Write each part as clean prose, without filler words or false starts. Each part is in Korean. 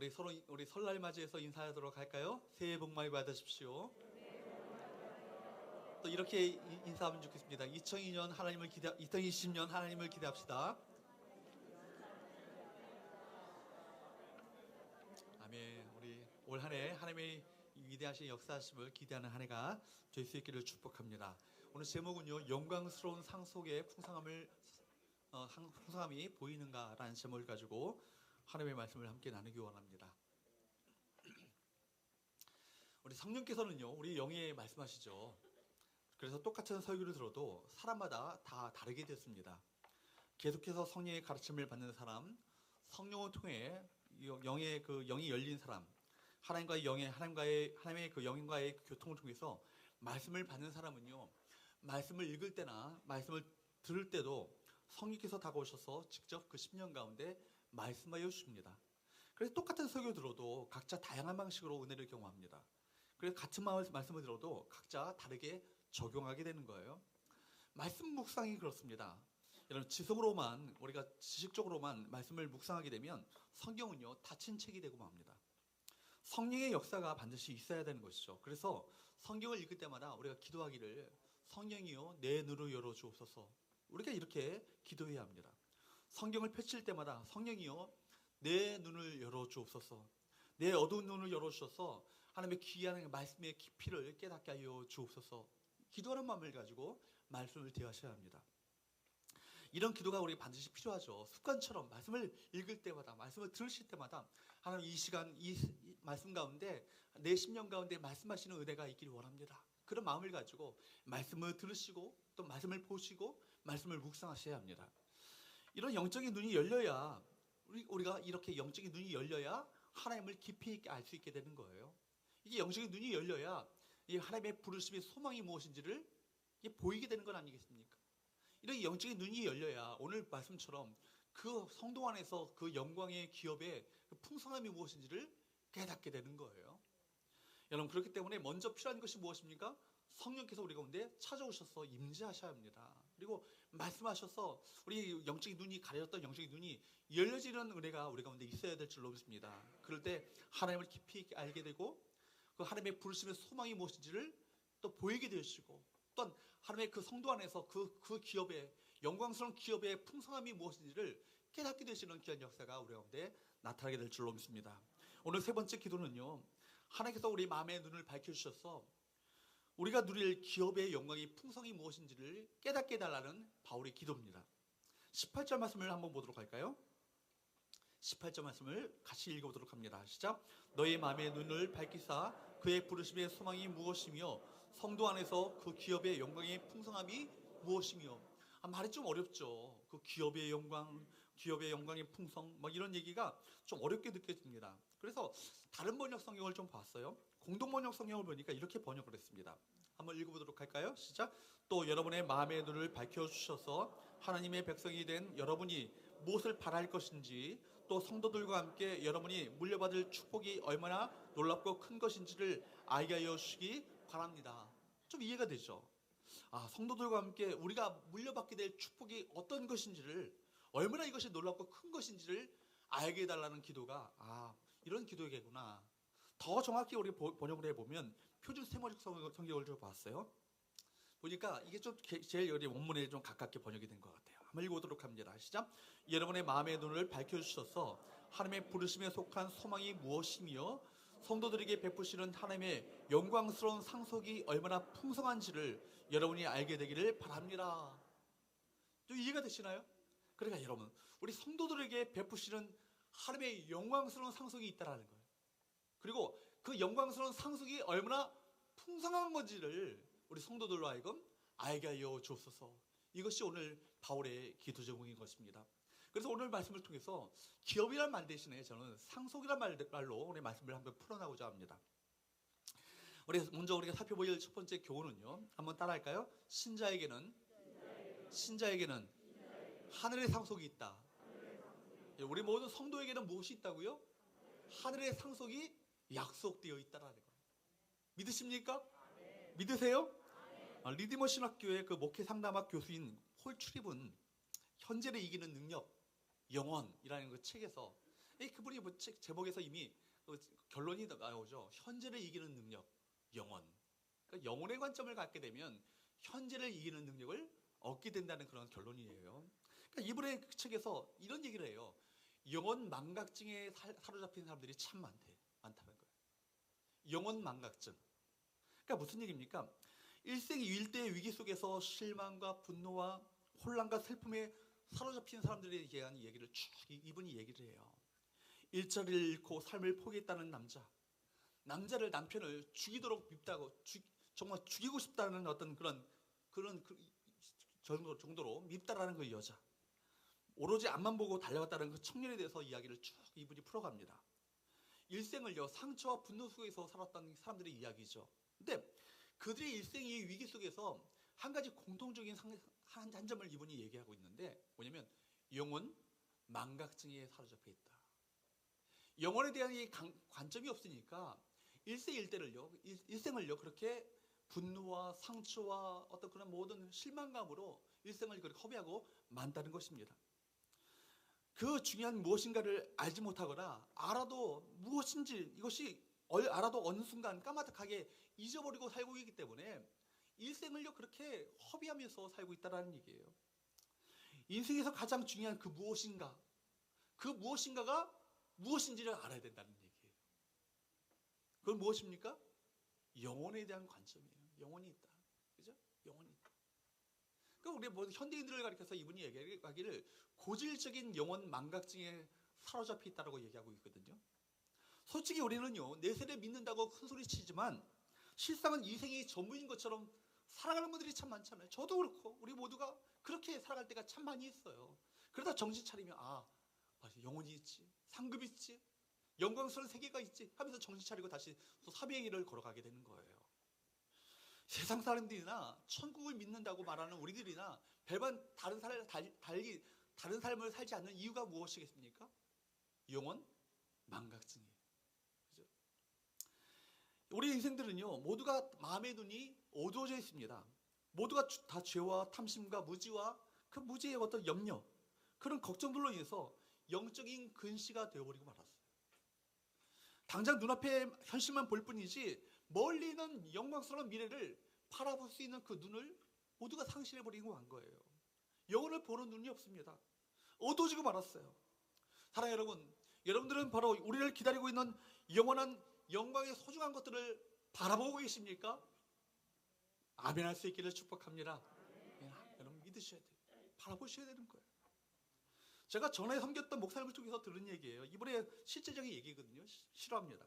우리 설날 맞이해서 인사하도록 할까요? 새해 복 많이 받으십시오. 또 이렇게 인사하면 좋겠습니다. 2020년 하나님을 기대합시다. 아멘. 우리 올 한 해 하나님의 위대하신 역사하심을 기대하는 한 해가 될 수 있기를 축복합니다. 오늘 제목은요, 영광스러운 상 속에 풍성함이 보이는가라는 제목을 가지고 하나님의 말씀을 함께 나누기 원합니다. 우리 성령께서는요, 우리 영에 말씀하시죠. 그래서 똑같은 설교를 들어도 사람마다 다 다르게 됐습니다. 계속해서 성령의 가르침을 받는 사람, 성령을 통해 영이 열린 사람, 하나님의 그 영과의 교통을 통해서 말씀을 받는 사람은요, 말씀을 읽을 때나 말씀을 들을 때도 성령께서 다가오셔서 직접 그 심령 가운데 말씀하여 주십니다. 그래서 똑같은 설교 들어도 각자 다양한 방식으로 은혜를 경험합니다. 그래서 같은 말씀을 들어도 각자 다르게 적용하게 되는 거예요. 말씀 묵상이 그렇습니다. 여러분, 우리가 지식적으로만 말씀을 묵상하게 되면 성경은요, 닫힌 책이 되고 맙니다. 성령의 역사가 반드시 있어야 되는 것이죠. 그래서 성경을 읽을 때마다 우리가 기도하기를, 성령이요 내 눈을 열어주옵소서, 우리가 이렇게 기도해야 합니다. 성경을 펼칠 때마다 성령이요 내 눈을 열어주옵소서, 내 어두운 눈을 열어주셔서 하나님의 귀한 말씀의 깊이를 깨닫게 하여 주옵소서, 기도하는 마음을 가지고 말씀을 대하셔야 합니다. 이런 기도가 우리가 반드시 필요하죠. 습관처럼 말씀을 읽을 때마다, 말씀을 들으실 때마다 하나님 이 시간 이 말씀 가운데 내 심령 가운데 말씀하시는 은혜가 있기를 원합니다. 그런 마음을 가지고 말씀을 들으시고 또 말씀을 보시고 말씀을 묵상하셔야 합니다. 이런 영적인 눈이 열려야, 우리가 이렇게 영적인 눈이 열려야 하나님을 깊이 있게 알 수 있게 되는 거예요. 이게 영적인 눈이 열려야 이 하나님의 부르심의 소망이 무엇인지를 이게 보이게 되는 건 아니겠습니까? 이런 영적인 눈이 열려야 오늘 말씀처럼 그 성도 안에서 그 영광의 기업의 그 풍성함이 무엇인지를 깨닫게 되는 거예요. 여러분, 그렇기 때문에 먼저 필요한 것이 무엇입니까? 성령께서 우리 가운데 찾아오셔서 임재하셔야 합니다. 그리고 말씀하셔서 우리 영적인 눈이 가려졌던 영적인 눈이 열려지는 은혜가 우리 가운데 있어야 될 줄로 믿습니다. 그럴 때 하나님을 깊이 알게 되고 그 하나님의 부르심의 소망이 무엇인지를 또 보이게 되시고, 또한 하나님의 그 성도 안에서 그 기업의 영광스러운 기업의 풍성함이 무엇인지를 깨닫게 되시는 귀한 역사가 우리 가운데 나타나게 될 줄로 믿습니다. 오늘 세 번째 기도는요, 하나님께서 우리 마음의 눈을 밝혀주셔서 우리가 누릴 기업의 영광의 풍성이 무엇인지를 깨닫게 해달라는 바울의 기도입니다. 18절 말씀을 한번 보도록 할까요? 18절 말씀을 같이 읽어보도록 합니다. 시작. 너의 마음의 눈을 밝히사 그의 부르심의 소망이 무엇이며 성도 안에서 그 기업의 영광의 풍성함이 무엇이며. 말이 좀 어렵죠. 그 기업의 영광의 풍성, 막 이런 얘기가 좀 어렵게 느껴집니다. 그래서 다른 번역 성경을 좀 봤어요. 공동 번역 성경을 보니까 이렇게 번역을 했습니다. 한번 읽어보도록 할까요? 시작. 또 여러분의 마음의 눈을 밝혀주셔서 하나님의 백성이 된 여러분이 무엇을 바랄 것인지, 또 성도들과 함께 여러분이 물려받을 축복이 얼마나 놀랍고 큰 것인지를 알게 하여 주시기 바랍니다. 좀 이해가 되죠? 성도들과 함께 우리가 물려받게 될 축복이 어떤 것인지를, 얼마나 이것이 놀랍고 큰 것인지를 알게 해달라는 기도가 이런 기도겠구나. 더 정확히 우리 번역을 해보면 표준 세번역 성경을 좀 봤어요. 보니까 이게 좀 제일 우리 원문에 좀 가깝게 번역이 된 것 같아요. 한번 읽어보도록 합니다. 시작. 여러분의 마음의 눈을 밝혀주셔서 하나님의 부르심에 속한 소망이 무엇이며 성도들에게 베푸시는 하나님의 영광스러운 상속이 얼마나 풍성한지를 여러분이 알게 되기를 바랍니다. 좀 이해가 되시나요? 그러니까 여러분, 우리 성도들에게 베푸시는 하나님의 영광스러운 상속이 있다는 거예요. 그리고 그 영광스러운 상속이 얼마나 풍성한 건지를 우리 성도들로 하여금 알게 하여 주옵소서. 이것이 오늘 바울의 기도 제목인 것입니다. 그래서 오늘 말씀을 통해서 기업이란 말 대신에 저는 상속이란 말로 오늘 말씀을 한번 풀어나고자 합니다. 먼저 우리가 살펴볼 첫 번째 교훈은요, 한번 따라할까요? 신자에게는 하늘의 상속이 있다. 우리 모든 성도에게는 무엇이 있다고요? 하늘의 상속이 약속되어 있다라는 거예요. 믿으십니까? 믿으세요? 리디머 신학교의 그 목회 상담학 교수인 홀 출입은 현재를 이기는 능력, 영원이라는 그 책에서 그분이 뭐 제목에서 이미 결론이 나오죠. 현재를 이기는 능력, 영원. 그러니까 영혼의 관점을 갖게 되면 현재를 이기는 능력을 얻게 된다는 그런 결론이에요. 그러니까 이분의 책에서 이런 얘기를 해요. 영혼 망각증에 사로잡힌 사람들이 참 많다는 거예요. 영혼 망각증. 그러니까 무슨 얘기입니까? 일생일대의 위기 속에서 실망과 분노와 혼란과 슬픔에 사로잡힌 사람들에 대한 얘기를 쭉 이분이 얘기를 해요. 일자리를 잃고 삶을 포기했다는 남자를 남편을 죽이도록 밉다고 정말 죽이고 싶다는 어떤 그런 정도로 밉다라는 그 여자, 오로지 앞만 보고 달려갔다는 그 청년에 대해서 이야기를 쭉 이분이 풀어갑니다. 일생을요 상처와 분노 속에서 살았던 사람들의 이야기죠. 근데 그들의 일생의 위기 속에서 한 가지 공통적인 한 점을 이분이 얘기하고 있는데 뭐냐면 영혼 망각증에 사로잡혀 있다. 영혼에 대한 이 관점이 없으니까 일생을요 그렇게 분노와 상처와 어떤 그런 모든 실망감으로 일생을 그렇게 허비하고 만다는 것입니다. 그 중요한 무엇인가를 알지 못하거나 알아도 무엇인지 이것이 알아도 어느 순간 까마득하게 잊어버리고 살고 있기 때문에 일생을요 그렇게 허비하면서 살고 있다는 얘기예요. 인생에서 가장 중요한 그 무엇인가가 무엇인지를 알아야 된다는 얘기예요. 그건 무엇입니까? 영혼에 대한 관점이에요. 영혼이 있다. 그죠? 영혼이 있다. 그러니까 우리 뭐 현대인들을 가리켜서 이분이 얘기하기를 고질적인 영혼 망각증에 사로잡혀 있다고 얘기하고 있거든요. 솔직히 우리는요 내세를 믿는다고 큰 소리 치지만 실상은 인생이 전부인 것처럼 살아가는 분들이 참 많잖아요. 저도 그렇고 우리 모두가 그렇게 살아갈 때가 참 많이 있어요. 그러다 정신 차리면 영혼이 있지, 상급이 있지, 영광스러운 세계가 있지 하면서 정신 차리고 다시 또 사비의 길을 걸어가게 되는 거예요. 세상 사람들이나 천국을 믿는다고 말하는 우리들이나 별반 다른 삶을 살지 않는 이유가 무엇이겠습니까? 영혼 망각증이에요. 그죠? 우리 인생들은요 모두가 마음의 눈이 어두워져 있습니다. 모두가 다 죄와 탐심과 무지와 그 무지의 어떤 염려, 그런 걱정들로 인해서 영적인 근시가 되어버리고 말았어요. 당장 눈앞에 현실만 볼 뿐이지 멀리 있는 영광스러운 미래를 바라볼 수 있는 그 눈을 모두가 상실해버리고 한 거예요. 영혼을 보는 눈이 없습니다. 어두워지고 말았어요. 사랑하는 여러분, 여러분들은 바로 우리를 기다리고 있는 영원한 영광의 소중한 것들을 바라보고 계십니까? 아멘할 수 있기를 축복합니다. 여러분 믿으셔야 돼요. 바라보셔야 되는 거예요. 제가 전에 섬겼던 목사님을 통해서 들은 얘기예요. 이번에 실제적인 얘기거든요. 싫어합니다.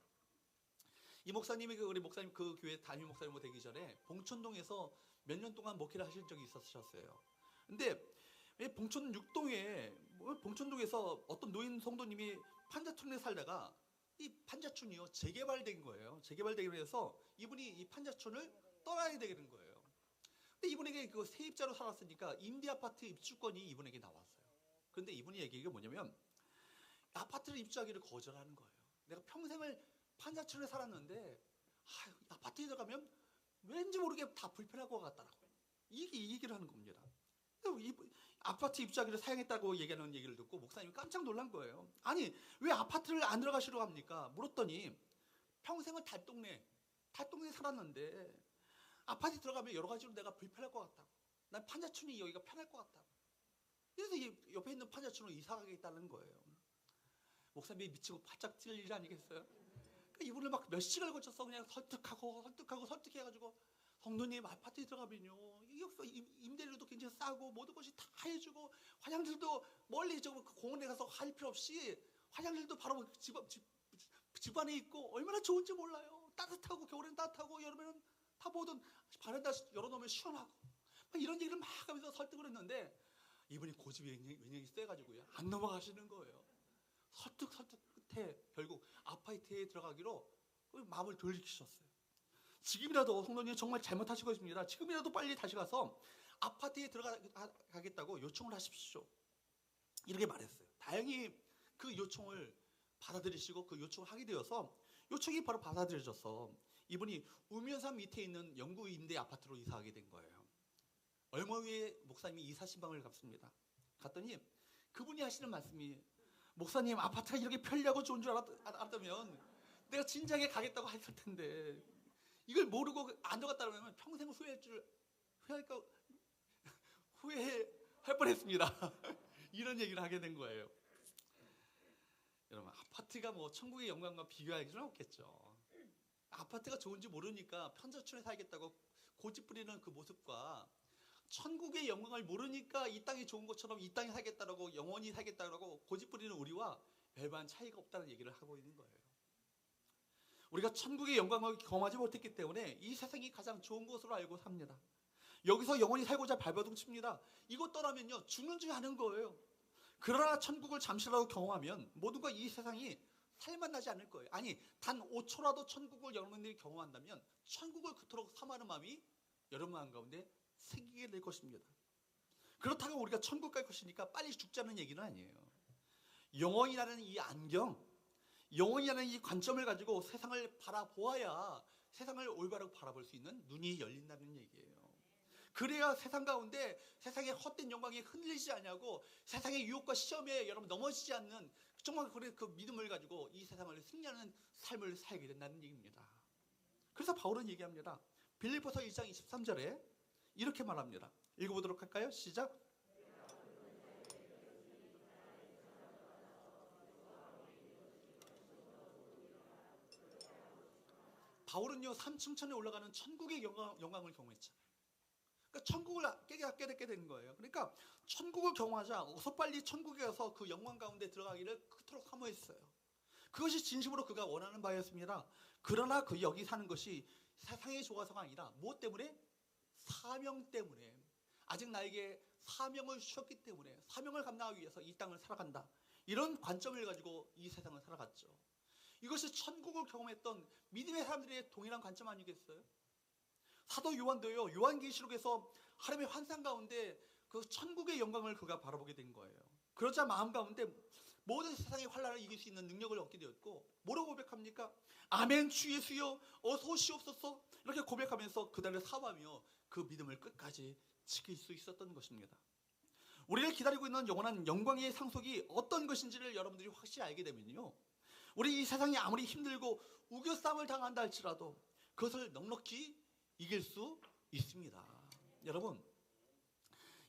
이 목사님이 우리 목사님 그 교회 담임 목사님 되기 전에 봉천동에서 몇 년 동안 목회를 하신 적이 있었어요. 근데 봉천 6동에 봉천동에서 어떤 노인 성도님이 판자촌에 살다가 이 판자촌이요 재개발된 거예요. 재개발되기 위해서 이분이 이 판자촌을 떠나야 되는 거예요. 근데 이분에게 그 세입자로 살았으니까 임대 아파트 입주권이 이분에게 나왔어요. 그런데 이분이 얘기가 뭐냐면 아파트를 입주하기를 거절하는 거예요. 내가 평생을 판자촌에 살았는데 아파트에 들어가면 왠지 모르게 다 불편할 것 같다라고 이 얘기를 하는 겁니다. 아파트 입주하기를 사양했다고 얘기하는 얘기를 듣고 목사님이 깜짝 놀란 거예요. 아니 왜 아파트를 안 들어가시려고 합니까? 물었더니 평생을 달동네 살았는데 아파트 들어가면 여러 가지로 내가 불편할 것 같다고. 난 판자촌이 여기가 편할 것 같다고. 그래서 옆에 있는 판자촌으로 이사 가겠다는 거예요. 목사님이 미치고 바짝 뛸 일 아니겠어요? 그러니까 이분을 막 몇 시간을 거쳐서 그냥 설득해가지고 성도님 아파트에 들어가면요 임대료도 굉장히 싸고 모든 것이 다 해주고 화장실도 멀리 그 공원에 가서 할 필요 없이 화장실도 바로 집 안에 있고 얼마나 좋은지 몰라요. 따뜻하고 겨울에는 따뜻하고 여름에는 다 모든 바란다 열어놓으면 시원하고 이런 얘기를 막 하면서 설득을 했는데 이분이 고집이 굉장히 세가지고요 안 넘어가시는 거예요. 설득 끝에 결국 아파트에 들어가기로 마음을 돌리셨어요. 지금이라도 성도님 정말 잘못하시고 있습니다. 지금이라도 빨리 다시 가서 아파트에 들어가겠다고 요청을 하십시오. 이렇게 말했어요. 다행히 그 요청을 받아들이시고 그 요청을 하게 되어서 요청이 바로 받아들여져서 이분이 우면산 밑에 있는 영구 임대 아파트로 이사하게 된 거예요. 얼마 후에 목사님이 이사 신방을 갔습니다. 갔더니 그분이 하시는 말씀이 목사님, 아파트가 이렇게 편리하고 좋은 줄 알았다면 내가 진작에 가겠다고 했을 텐데, 이걸 모르고 안 들어갔다 그러면 평생 후회할 뻔했습니다. 이런 얘기를 하게 된 거예요. 여러분, 아파트가 뭐 천국의 영광과 비교할 수는 없겠죠. 아파트가 좋은지 모르니까 편저촌에 살겠다고 고집 부리는 그 모습과 천국의 영광을 모르니까 이 땅이 좋은 것처럼 이 땅에 살겠다라고, 영원히 살겠다라고 고집 부리는 우리와 별반 차이가 없다는 얘기를 하고 있는 거예요. 우리가 천국의 영광을 경험하지 못했기 때문에 이 세상이 가장 좋은 곳으로 알고 삽니다. 여기서 영원히 살고자 발버둥 칩니다. 이것 떠나면요, 죽는 줄 아는 거예요. 그러나 천국을 잠시라도 경험하면 모두가 이 세상이 살만나지 않을 거예요. 아니, 단 5초라도 천국을 여러분들이 경험한다면 천국을 그토록 사모하는 마음이 여러분 마음 가운데 생기게 될 것입니다. 그렇다고 우리가 천국 갈 것이니까 빨리 죽자는 얘기는 아니에요. 영원이라는 이 안경, 영원이라는 이 관점을 가지고 세상을 바라보아야 세상을 올바르게 바라볼 수 있는 눈이 열린다는 얘기예요. 그래야 세상 가운데 세상의 헛된 영광에 흔들리지 않냐고, 세상의 유혹과 시험에 여러분 넘어지지 않는 정말 그 믿음을 가지고 이 세상을 승리하는 삶을 살게 된다는 얘기입니다. 그래서 바울은 얘기합니다. 빌립보서 1장 23절에 이렇게 말합니다. 읽어보도록 할까요? 시작. 바울은요, 산층천에 올라가는 천국의 영광을 경험했잖아요. 그러니까 천국을 깨닫게 되는 거예요. 그러니까 천국을 경험하자 어서 빨리 천국에 가서 그 영광 가운데 들어가기를 그토록 사모했어요. 그것이 진심으로 그가 원하는 바였습니다. 그러나 그 여기 사는 것이 세상이 좋아서가 아니라 무엇 때문에? 사명 때문에. 아직 나에게 사명을 주셨기 때문에, 사명을 감당하기 위해서 이 땅을 살아간다, 이런 관점을 가지고 이 세상을 살아갔죠. 이것이 천국을 경험했던 믿음의 사람들의 동일한 관점 아니겠어요? 사도 요한도요, 요한계시록에서 하나님의 환상 가운데 그 천국의 영광을 그가 바라보게 된 거예요. 그러자 마음 가운데 모든 세상의 환난을 이길 수 있는 능력을 얻게 되었고, 뭐라고 고백합니까? 아멘, 주 예수여 어서 오시옵소서, 이렇게 고백하면서 그날을 사모하며 그 믿음을 끝까지 지킬 수 있었던 것입니다. 우리를 기다리고 있는 영원한 영광의 상속이 어떤 것인지를 여러분들이 확실히 알게 되면요, 우리 이 세상이 아무리 힘들고 우겨싸움을 당한다 할지라도 그것을 넉넉히 이길 수 있습니다. 여러분,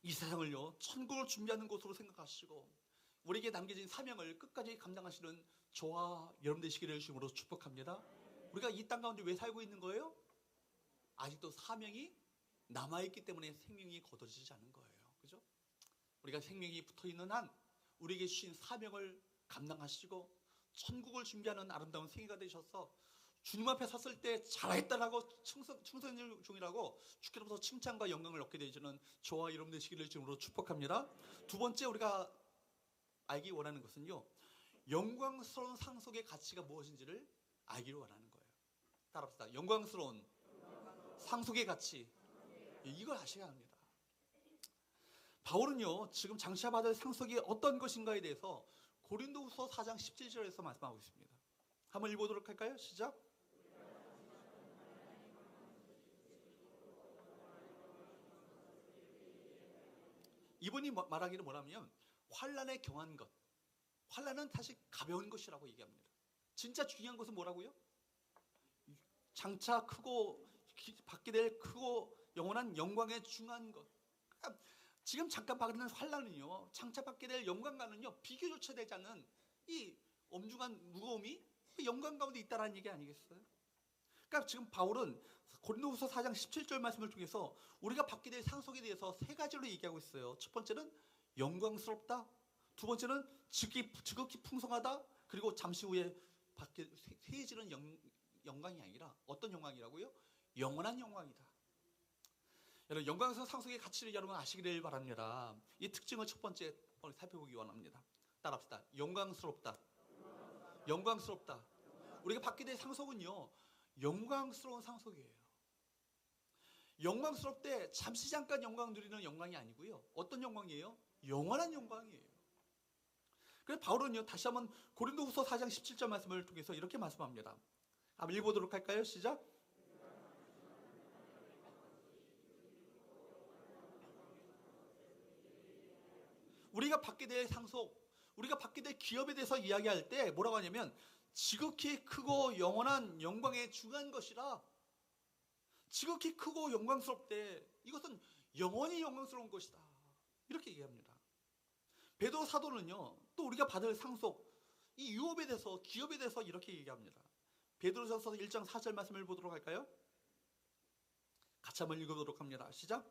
이 세상을요, 천국을 준비하는 곳으로 생각하시고 우리에게 남겨진 사명을 끝까지 감당하시는 저와 여러분 되시기를 주님으로 축복합니다. 우리가 이 땅 가운데 왜 살고 있는 거예요? 아직도 사명이 남아있기 때문에 생명이 거둬지지 않은 거예요. 그죠? 우리가 생명이 붙어있는 한 우리에게 주신 사명을 감당하시고 천국을 준비하는 아름다운 생애가 되셔서 주님 앞에 섰을 때 잘했다라고 충성 중이라고 주께로부터 칭찬과 영광을 얻게 되시는 저와 여러분 되시기를 주님으로 축복합니다. 두 번째 우리가 알기 원하는 것은요, 영광스러운 상속의 가치가 무엇인지를 알기를 원하는 거예요. 따라합시다. 영광스러운 상속의 가치, 이걸 아셔야 합니다. 바울은요, 지금 장차 받을 상속이 어떤 것인가에 대해서 고린도후서 4장 17절에서 말씀하고 있습니다. 한번 읽어보도록 할까요? 시작. 이분이 말하기를 뭐냐면 환난에 경한 것, 환난은 다시 가벼운 것이라고 얘기합니다. 진짜 중요한 것은 뭐라고요? 장차 크고 받게 될 크고 영원한 영광에 중요한 것. 그러니까 지금 잠깐 받는 환난은요, 장차 받게 될 영광과는요 비교조차 되지 않는 이 엄중한 무거움이 영광 가운데 있다라는 얘기 아니겠어요? 그러니까 지금 바울은 고린도후서 4장 17절 말씀을 통해서 우리가 받게 될 상속에 대해서 세 가지로 얘기하고 있어요. 첫 번째는 영광스럽다, 두 번째는 지극히 풍성하다, 그리고 잠시 후에 받게 세해지는 영광이 아니라 어떤 영광이라고요? 영원한 영광이다. 여러분, 영광스러운 상속의 가치를 여러분 아시기를 바랍니다. 이 특징을 첫 번째 살펴보기 원합니다. 따라합시다. 영광스럽다. 영광스럽다. 우리가 받게 될 상속은요, 영광스러운 상속이에요. 영광스럽되 잠시 잠깐 영광 누리는 영광이 아니고요, 어떤 영광이에요? 영원한 영광이에요. 그래서 바울은요, 다시 한번 고린도후서 4장 17절 말씀을 통해서 이렇게 말씀합니다. 한번 읽어보도록 할까요? 시작. 우리가 받게 될 상속, 우리가 받게 될 기업에 대해서 이야기할 때 뭐라고 하냐면 지극히 크고 영원한 영광에 중한 것이라. 지극히 크고 영광스럽대. 이것은 영원히 영광스러운 것이다. 이렇게 얘기합니다. 베드로 사도는요, 또 우리가 받을 상속, 이 유업에 대해서, 기업에 대해서 이렇게 얘기합니다. 베드로전서 1장 4절 말씀을 보도록 할까요? 같이 한번 읽어보도록 합니다. 시작.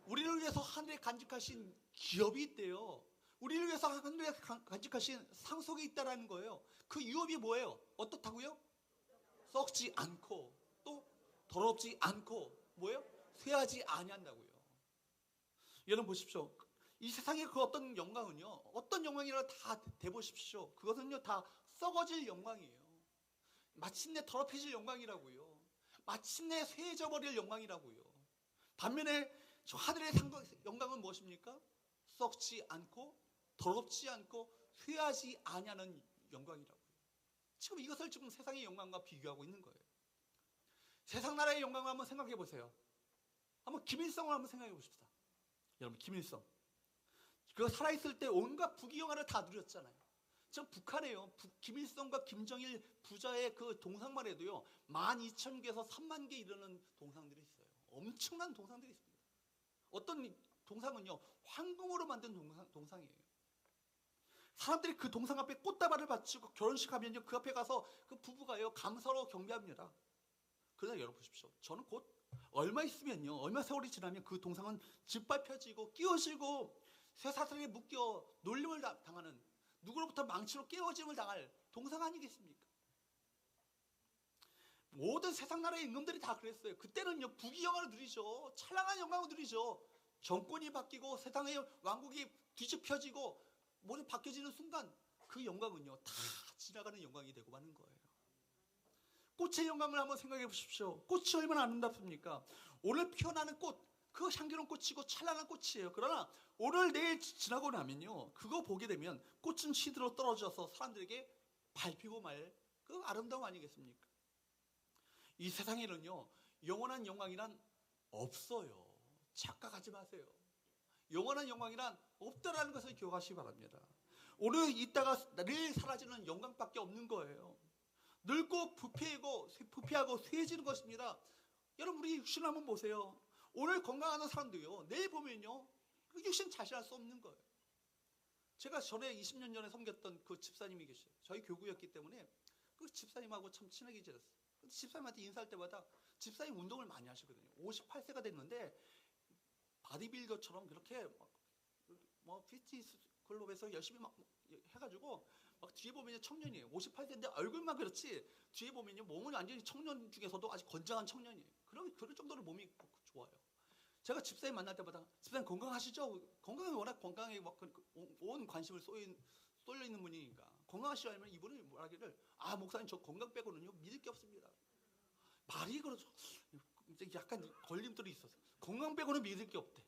우리를 위해서 하늘에 간직하신 기업이 있대요. 우리를 위해서 하늘에 간직하신 상속이 있다라는 거예요. 그 유업이 뭐예요? 어떻다고요? 썩지 않고 또 더럽지 않고 뭐예요? 쇠하지 아니한다고요. 여러분 보십시오. 이 세상의 그 어떤 영광은요, 어떤 영광이라도 다 대보십시오. 그것은요 다 썩어질 영광이에요. 마침내 더럽혀질 영광이라고요. 마침내 쇠해져 버릴 영광이라고요. 반면에 저 하늘의 영광은 무엇입니까? 썩지 않고 더럽지 않고 쇠하지 아니하는 영광이라고요. 지금 이것을 지금 세상의 영광과 비교하고 있는 거예요. 세상 나라의 영광을 한번 생각해 보세요. 한번 김일성을 한번 생각해 보십시다. 여러분 김일성, 그 살아있을 때 온갖 부귀영화를 다 누렸잖아요. 지금 북한에요, 김일성과 김정일 부자의 그 동상만 해도요 12,000개에서 3만 개 이르는 동상들이 있어요. 엄청난 동상들이 있습니다. 어떤 동상은요 황금으로 만든 동상이에요. 사람들이 그 동상 앞에 꽃다발을 바치고 결혼식 하면요 그 앞에 가서 그 부부가요 감사로 경배합니다. 그러나 여러분 보십시오. 저는 곧 얼마 있으면요, 얼마 세월이 지나면 그 동상은 짓밟혀지고 끼워지고 쇠사슬에 묶여 놀림을 당하는, 누구로부터 망치로 깨어짐을 당할 동상 아니겠습니까? 모든 세상 나라의 임금들이 다 그랬어요. 그때는요 부귀영화를 누리죠. 찬란한 영광을 누리죠. 정권이 바뀌고 세상의 왕국이 뒤집혀지고 모두 바뀌어지는 순간 그 영광은요 다 지나가는 영광이 되고 마는 거예요. 꽃의 영광을 한번 생각해 보십시오. 꽃이 얼마나 아름답습니까? 오늘 피어나는 꽃, 그 향기로운 꽃이고 찬란한 꽃이에요. 그러나 오늘 내일 지나고 나면요 그거 보게 되면 꽃은 시들어 떨어져서 사람들에게 밟히고 말 그 아름다움 아니겠습니까? 이 세상에는요 영원한 영광이란 없어요. 착각하지 마세요. 영원한 영광이란 없다라는 것을 기억하시기 바랍니다. 오늘 있다가 내일 사라지는 영광밖에 없는 거예요. 늙고 부패하고 쇠해지는 것입니다. 여러분 우리 육신을 한번 보세요. 오늘 건강하는 사람도요 내일 보면요 그 육신 자신할 수 없는 거예요. 제가 전에 20년 전에 섬겼던 그 집사님이 계셔요. 저희 교구였기 때문에 그 집사님하고 참 친하게 지냈어요. 근데 집사님한테 인사할 때마다 집사님 운동을 많이 하시거든요. 58세가 됐는데 바디빌더처럼 그렇게 뭐 피트니스 클럽에서 열심히 막 해가지고 막 뒤에 보면 청년이에요. 58세인데 얼굴만 그렇지 뒤에 보면요 몸은 완전히 청년 중에서도 아직 건장한 청년이에요. 그럴 정도로 몸이 좋아요. 제가 집사님 만날 때마다 집사님 건강하시죠? 건강에 워낙 건강에 온 관심을 쏠려 있는 분이니까 건강하시죠? 하면 이분이 뭐라기를 목사님 저 건강 빼고는요 믿을 게 없습니다. 말이 그렇죠. 약간 걸림돌이 있어서 건강 빼고는 믿을 게 없대.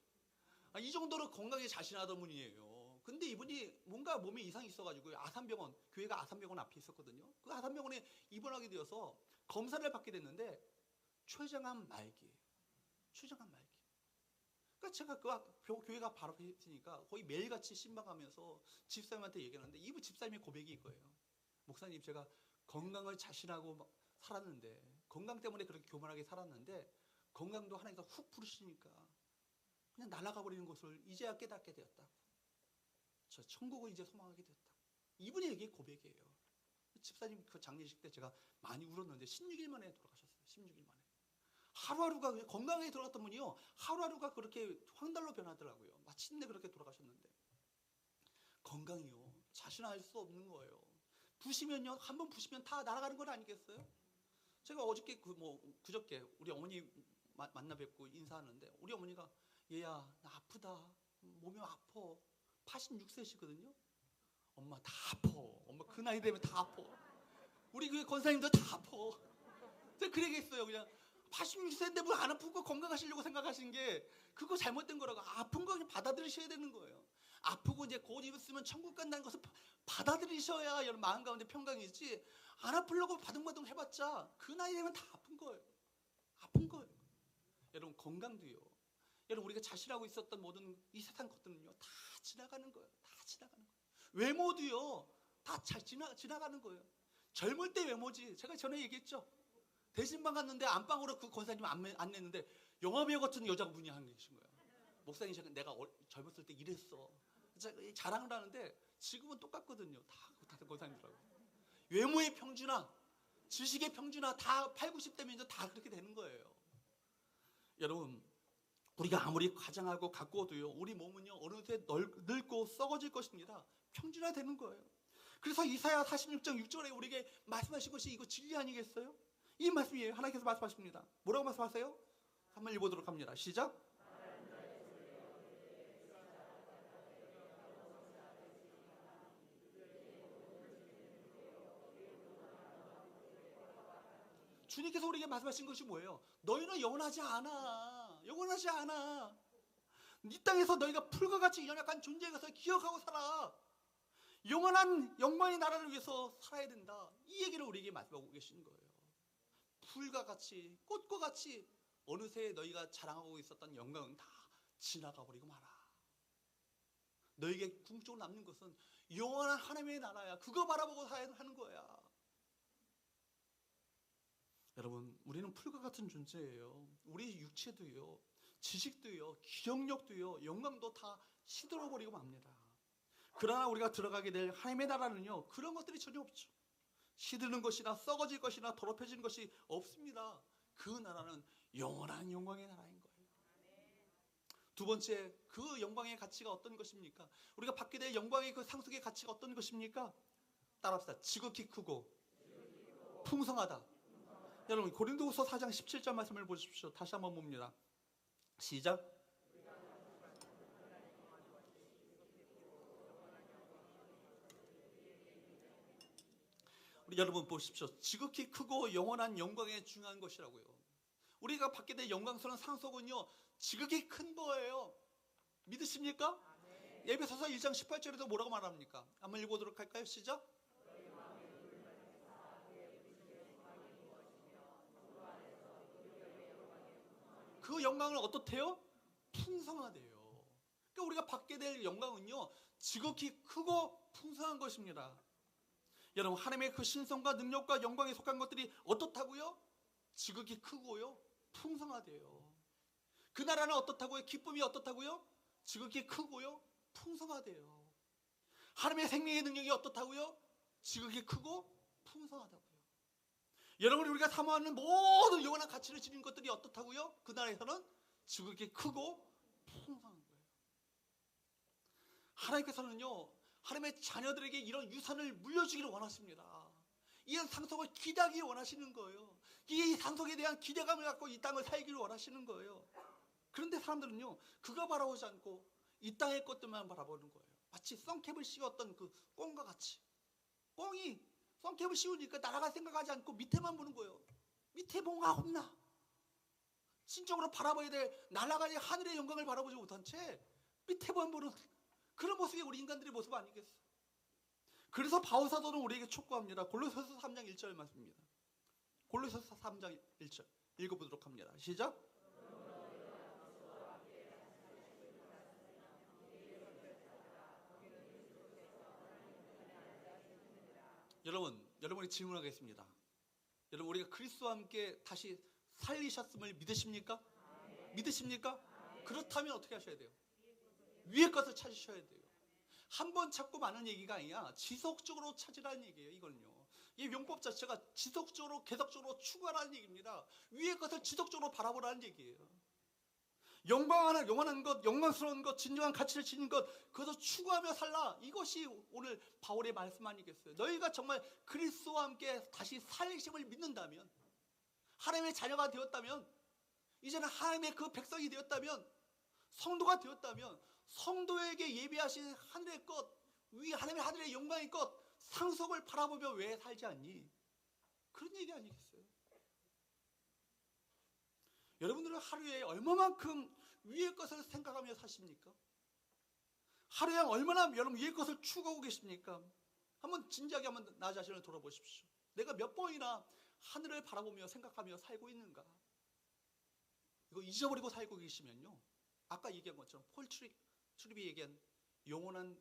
이 정도로 건강에 자신하던 분이에요. 근데 이분이 뭔가 몸에 이상이 있어가지고 아산병원, 교회가 아산병원 앞에 있었거든요. 그 아산병원에 입원하게 되어서 검사를 받게 됐는데 췌장암 말기예요. 췌장암 말기. 그러니까 제가 그 교회가 바로 앞에 있으니까 거의 매일같이 신방하면서 집사님한테 얘기하는데 이분 집사님의 고백이 이거예요. 목사님 제가 건강을 자신하고 살았는데 건강 때문에 그렇게 교만하게 살았는데 건강도 하나님께서 훅 부르시니까 그냥 날아가 버리는 것을 이제야 깨닫게 되었다. 저 천국을 이제 소망하게 되었다. 이분이 얘기 고백이에요. 집사님 그 장례식 때 제가 많이 울었는데 16일 만에 돌아가셨어요. 16일 만에. 하루하루가 건강하게 돌아갔던 분이요. 하루하루가 그렇게 황달로 변하더라고요. 마침내 그렇게 돌아가셨는데 건강이요. 자신할 수 없는 거예요. 부시면요. 한번 부시면 다 날아가는 건 아니겠어요? 제가 어저께 그저께 우리 어머니 만나 뵙고 인사하는데 우리 어머니가 얘야 나 아프다. 몸이 아파. 86세시거든요. 엄마 다 아파. 엄마 그 나이 되면 다 아파. 우리 그 권사님도 다 아파. 그러겠어요. 그냥 86세인데 뭐 안 아프고 건강하시려고 생각하시는 게 그거 잘못된 거라고. 아픈 거 그냥 받아들이셔야 되는 거예요. 아프고 이제 곧 입었으면 천국 간다는 것을 받아들이셔야 여러분 마음 가운데 평강이지. 안 아프려고 바둥바둥 해봤자 그 나이 되면 다 아픈 거예요. 아픈 거예요. 여러분 건강도요. 여러분 우리가 자신하고 있었던 모든 이 세상 것들은요 다 지나가는 거예요. 다 지나가는 거예요. 외모도요 다 잘 지나가는 거예요. 젊을 때 외모지. 제가 전에 얘기했죠. 대신방 갔는데 안방으로 그 권사님 안 냈는데 영화배우 같은 여자분이 한 계신 거예요. 목사님 내가 젊었을 때 이랬어. 자랑을 하는데 지금은 똑같거든요. 다 권사님들하고. 외모의 평준화, 지식의 평준화 다 8, 90대면 이제 다 그렇게 되는 거예요. 여러분 우리가 아무리 과장하고 가꾸어도요 우리 몸은요 어느새 늙고 썩어질 것입니다. 평준화되는 거예요. 그래서 이사야 46장 6절에 우리에게 말씀하신 것이 이거 진리 아니겠어요? 이 말씀이에요. 하나님께서 말씀하십니다. 뭐라고 말씀하세요? 한번 읽어보도록 합니다. 시작. 주님께서 우리에게 말씀하신 것이 뭐예요? 너희는 영원하지 않아. 영원하지 않아. 이 땅에서 너희가 풀과 같이 연약한 존재에 가서 기억하고 살아. 영원한 영광의 나라를 위해서 살아야 된다. 이 얘기를 우리에게 말씀하고 계시는 거예요. 풀과 같이 꽃과 같이 어느새 너희가 자랑하고 있었던 영광은 다 지나가 버리고 말아. 너희에게 궁극적으로 남는 것은 영원한 하나님의 나라야. 그거 바라보고 살아야 하는 거야. 여러분 우리는 풀과 같은 존재예요. 우리 육체도요 지식도요 기억력도요 영광도 다 시들어버리고 맙니다. 그러나 우리가 들어가게 될 하나님의 나라는요 그런 것들이 전혀 없죠. 시드는 것이나 썩어질 것이나 더럽혀지는 것이 없습니다. 그 나라는 영원한 영광의 나라인 거예요. 두 번째, 그 영광의 가치가 어떤 것입니까? 우리가 받게 될 영광의 그 상속의 가치가 어떤 것입니까? 따라합시다. 지극히 크고 풍성하다. 여러분 고린도후서 4장 17절 말씀을 보십시오. 다시 한번 봅니다. 시작. 우리 여러분 보십시오. 지극히 크고 영원한 영광에 중요한 것이라고요. 우리가 받게 될 영광스러운 상속은요 지극히 큰 거예요. 믿으십니까? 에베소서 1장 18절에도 뭐라고 말합니까? 한번 읽어보도록 할까요? 시작. 그 영광을 어떻대요? 풍성하대요. 그러니까 우리가 받게 될 영광은요 지극히 크고 풍성한 것입니다. 여러분 하나님의 그 신성과 능력과 영광에 속한 것들이 어떻다고요? 지극히 크고요 풍성하대요. 그 나라는 어떻다고요? 기쁨이 어떻다고요? 지극히 크고요 풍성하대요. 하나님의 생명의 능력이 어떻다고요? 지극히 크고 풍성하다고요. 여러분이 우리가 사모하는 모든 영원한 가치를 지닌 것들이 어떻다고요? 그 나라에서는 지극히 크고 풍성한 거예요. 하나님께서는요 하나님의 자녀들에게 이런 유산을 물려주기를 원하십니다. 이런 상속을 기대하기 원하시는 거예요. 이 상속에 대한 기대감을 갖고 이 땅을 살기를 원하시는 거예요. 그런데 사람들은요 그거 바라보지 않고 이 땅의 것들만 바라보는 거예요. 마치 썬캡을 씌웠던 그 꽁과 같이. 꽁이 썬캡을 씌우니까 날아갈 생각하지 않고 밑에만 보는 거예요. 밑에 뭔가 없나? 진정으로 바라봐야 될 날아가는 하늘의 영광을 바라보지 못한 채 밑에만 보는 그런 모습이 우리 인간들의 모습 아니겠어요? 그래서 바울 사도는 우리에게 촉구합니다. 골로새서 3장 1절 말씀입니다. 골로새서 3장 1절 읽어보도록 합니다. 시작. 여러분이 질문하겠습니다. 여러분 우리가 그리스도와 함께 다시 살리셨음을 믿으십니까? 믿으십니까? 그렇다면 어떻게 하셔야 돼요? 위의 것을 찾으셔야 돼요. 한 번 찾고 마는 얘기가 아니라 지속적으로 찾으라는 얘기예요. 이거는요. 이 용법 자체가 지속적으로 계속적으로 추구하라는 얘기입니다. 위의 것을 지속적으로 바라보라는 얘기예요. 영원한 것, 영광스러운 것, 진정한 가치를 지닌 것, 그것을 추구하며 살라. 이것이 오늘 바울의 말씀 아니겠어요? 너희가 정말 그리스도와 함께 다시 살리심을 믿는다면, 하나님의 자녀가 되었다면, 이제는 하나님의 그 백성이 되었다면, 성도가 되었다면, 성도에게 예비하신 하늘의 것, 하나님의 하늘의 영광의 것, 상속을 바라보며 왜 살지 않니? 그런 얘기 아니겠어요? 여러분들은 하루에 얼마만큼 위의 것을 생각하며 사십니까? 하루에 얼마나 여러분 위의 것을 추구하고 계십니까? 한번 진지하게 한번 나 자신을 돌아보십시오. 내가 몇 번이나 하늘을 바라보며 생각하며 살고 있는가? 이거 잊어버리고 살고 계시면요, 아까 얘기한 것처럼 폴 트립이 얘기한 영혼에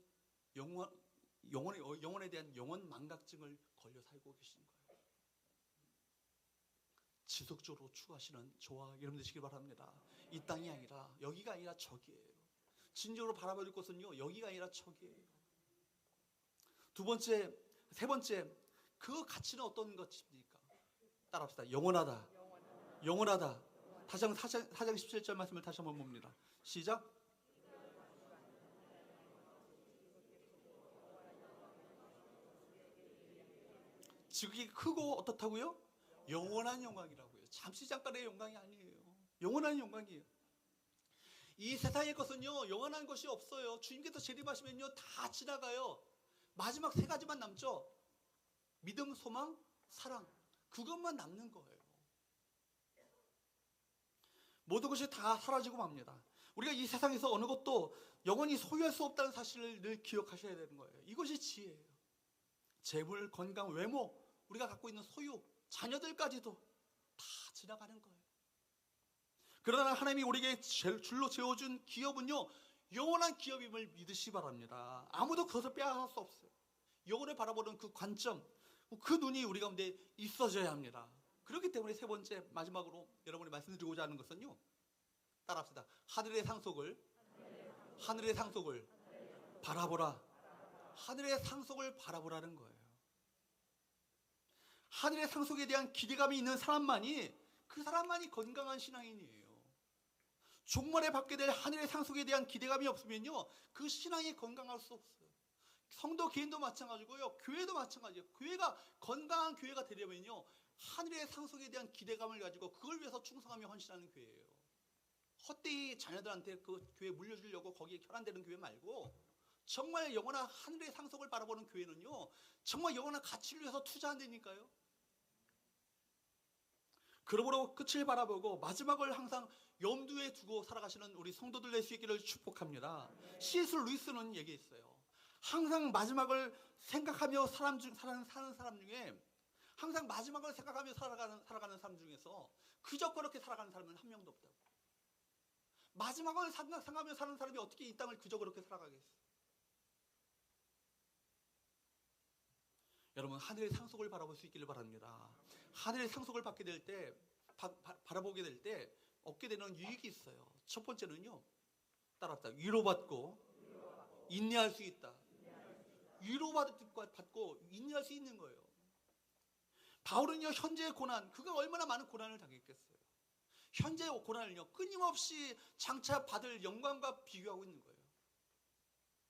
대한 영혼 망각증을 걸려 살고 계시는 거예요. 지속적으로 추구하시는 저와 여러분 되시길 바랍니다. 이 땅이 아니라, 여기가 아니라 저기예요. 진정으로 바라볼 것은요, 여기가 아니라 저기예요. 세 번째, 그 가치는 어떤 것입니까? 따라합시다. 영원하다. 영원하다. 다시 한번 4장 17절 말씀을 다시 한번 봅니다. 시작. 지극히 크고 어떻다고요? 영원한 영광이라고요. 잠시 잠깐의 영광이 아니에요. 영원한 영광이에요. 이 세상의 것은요, 영원한 것이 없어요. 주님께서 재림하시면요, 다 지나가요. 마지막 3가지만 남죠. 믿음, 소망, 사랑. 그것만 남는 거예요. 모든 것이 다 사라지고 맙니다. 우리가 이 세상에서 어느 것도 영원히 소유할 수 없다는 사실을 늘 기억하셔야 되는 거예요. 이것이 지혜예요. 재물, 건강, 외모, 우리가 갖고 있는 소유, 자녀들까지도 다 지나가는 거예요. 그러나 하나님이 우리에게 줄로 재워준 기업은요, 영원한 기업임을 믿으시 바랍니다. 아무도 그것을 빼앗을 수 없어요. 영혼을 바라보는 그 관점, 그 눈이 우리 가운데 있어져야 합니다. 그렇기 때문에 세 번째, 마지막으로 여러분이 말씀드리고자 하는 것은요, 따라합시다. 하늘의 상속을 바라보라. 하늘의 상속을 바라보라는 거예요. 하늘의 상속에 대한 기대감이 있는 사람만이, 그 사람만이 건강한 신앙인이에요. 종말에 받게 될 하늘의 상속에 대한 기대감이 없으면요, 그 신앙이 건강할 수 없어요. 성도 개인도 마찬가지고요, 교회도 마찬가지예요. 교회가 건강한 교회가 되려면요, 하늘의 상속에 대한 기대감을 가지고 그걸 위해서 충성하며 헌신하는 교회예요. 헛되이 자녀들한테 그 교회 물려주려고 거기에 혈안되는 교회 말고, 정말 영원한 하늘의 상속을 바라보는 교회는요, 정말 영원한 가치를 위해서 투자한다니까요. 그러므로 끝을 바라보고 마지막을 항상 염두에 두고 살아가시는 우리 성도들 될 수 있기를 축복합니다. C.S. 루이스는 얘기했어요. 항상 마지막을 생각하며 사는 사람 중에, 항상 마지막을 생각하며 살아가는 사람 중에서 그저 그렇게 살아가는 사람은 한 명도 없다고. 마지막을 생각하며 사는 사람이 어떻게 이 땅을 그저 그렇게 살아가겠어요? 여러분, 하늘의 상속을 바라볼 수 있기를 바랍니다. 하늘의 상속을 받게 될 때, 바라보게 될 때 얻게 되는 유익이 있어요. 첫 번째는요, 따라합시다. 위로받고 인내할 수 있다. 위로받고 인내할 수 있는 거예요. 바울은요, 현재의 고난, 그가 얼마나 많은 고난을 당했겠어요. 현재의 고난을요, 끊임없이 장차 받을 영광과 비교하고 있는 거예요.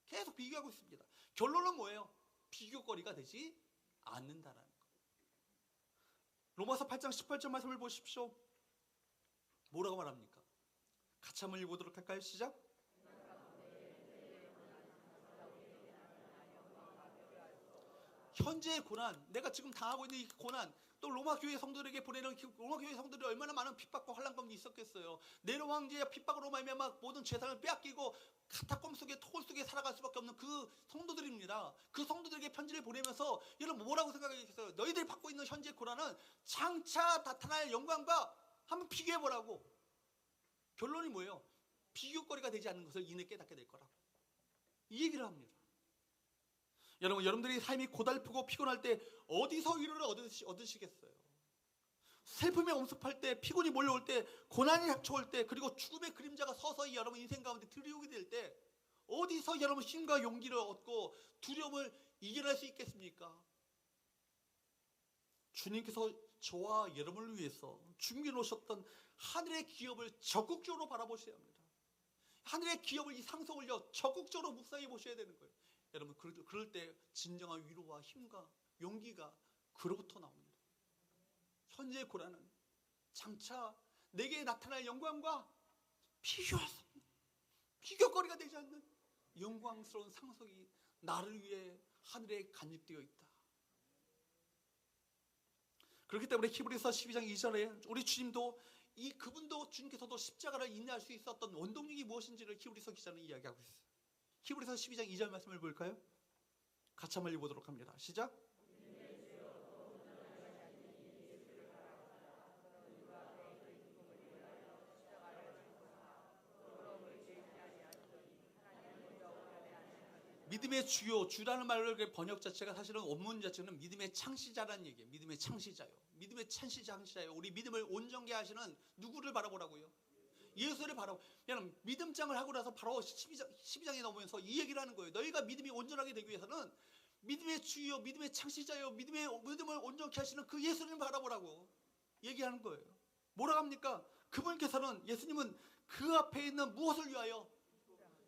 계속 비교하고 있습니다. 결론은 뭐예요? 비교거리가 되지 않는다라는 거예요. 로마서 8장 18절 말씀을 보십시오. 뭐라고 말합니까? 같이 한번 읽어보도록 할까요? 시작. 현재의 고난, 내가 지금 당하고 있는 이 고난, 또 로마 교회 성도들에게 보내는 로마 교회 성도들이 얼마나 많은 핍박과 환난 가운데 있었겠어요. 네로 황제의 핍박으로 말미암아 모든 재산을 빼앗기고 카타콤 속에, 토굴 속에 살아갈 수밖에 없는 그 성도들입니다. 그 성도들에게 편지를 보내면서 여러분 뭐라고 생각하겠어요? 너희들이 받고 있는 현재 고난은 장차 나타날 영광과 한번 비교해보라고. 결론이 뭐예요? 비교거리가 되지 않는 것을 이내 깨닫게 될 거라고. 이 얘기를 합니다. 여러분들이 삶이 고달프고 피곤할 때 어디서 위로를 얻으시겠어요? 슬픔에 엄습할 때, 피곤이 몰려올 때, 고난이 닥쳐올 때, 그리고 죽음의 그림자가 서서히 여러분 인생 가운데 들이오게 될 때, 어디서 여러분 힘과 용기를 얻고 두려움을 이겨낼 수 있겠습니까? 주님께서 저와 여러분을 위해서 준비해 놓으셨던 하늘의 기업을 적극적으로 바라보셔야 합니다. 하늘의 기업을, 이 상속을요, 적극적으로 묵상해 보셔야 되는 거예요. 여러분, 그럴 때 진정한 위로와 힘과 용기가 그로부터 나옵니다. 현재의 고난은 장차 내게 나타날 영광과 비교할 수 없는, 비교거리가 되지 않는 영광스러운 상속이 나를 위해 하늘에 간직되어 있다. 그렇기 때문에 히브리서 12장 2절에 우리 주님도 그분도 주님께서도 십자가를 인내할 수 있었던 원동력이 무엇인지를 히브리서 기자는 이야기하고 있어요. 히브리서 12장 2절 말씀을 볼까요? 같이 한번 읽어보도록 합니다. 시작. 믿음의 주요, 주라는 말의 번역 자체가 사실은 원문 자체는 믿음의 창시자라는 얘기예요. 믿음의 창시자요. 믿음의 창시자요. 우리 믿음을 온전케 하시는 누구를 바라보라고요? 예수를 바라보. 그냥 믿음장을 하고 나서 바로 12장에 넘으면서 이 얘기를 하는 거예요. 너희가 믿음이 온전하게 되기 위해서는 믿음의 주요, 믿음의 창시자요, 믿음을 온전케 하시는 그 예수를 바라보라고 얘기하는 거예요. 뭐라고 합니까? 그분께서는, 예수님은 그 앞에 있는 무엇을 위하여?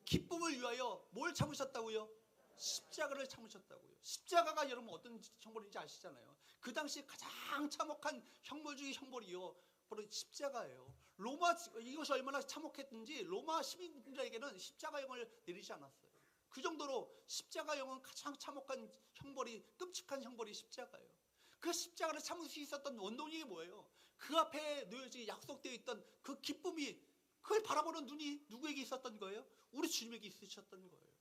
기쁨을 위하여 뭘 참으셨다고요? 십자가를 참으셨다고요. 십자가가 여러분 어떤 형벌인지 아시잖아요. 그 당시 가장 참혹한 형벌 중의 형벌이요, 바로 십자가예요. 이것이 얼마나 참혹했는지 로마 시민들에게는 십자가형을 내리지 않았어요. 그 정도로 십자가형은 가장 참혹한 형벌이, 끔찍한 형벌이 십자가예요. 그 십자가를 참을 수 있었던 원동력이 뭐예요? 그 앞에 놓여져 약속되어 있던 그 기쁨이, 그걸 바라보는 눈이 누구에게 있었던 거예요? 우리 주님에게 있으셨던 거예요.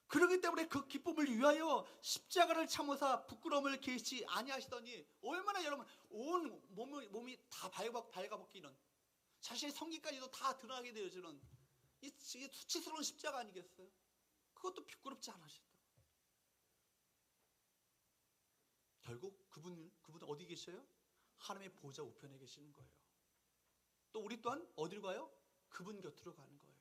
그렇기 때문에 그 기쁨을 위하여 십자가를 참으사 부끄러움을 개의치 아니하시더니, 얼마나 여러분 온 몸이 다 발가벗기는, 자신의 성기까지도 다 드러나게 되어지는 이 수치스러운 십자가 아니겠어요? 그것도 부끄럽지 않으셨다. 결국 그분은 어디 계셔요? 하나님의 보좌 우편에 계시는 거예요. 또 우리 또한 어딜 가요? 그분 곁으로 가는 거예요.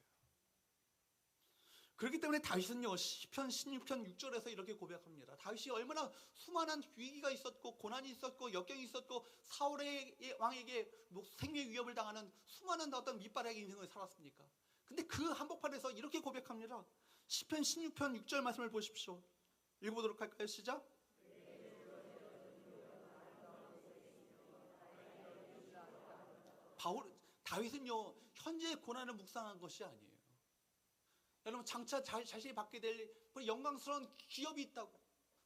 그렇기 때문에 다윗은요, 시편 16편 6절에서 이렇게 고백합니다. 다윗이 얼마나 수많은 위기가 있었고 고난이 있었고 역경이 있었고 사울의 왕에게 생명 위협을 당하는 수많은 어떤 밑바닥의 인생을 살았습니까? 근데 그 한복판에서 이렇게 고백합니다. 시편 16편 6절 말씀을 보십시오. 읽어보도록 할까요? 시작. 다윗은요, 현재의 고난을 묵상한 것이 아니에요. 여러분, 장차 자신이 받게 될 영광스러운 기업이 있다고,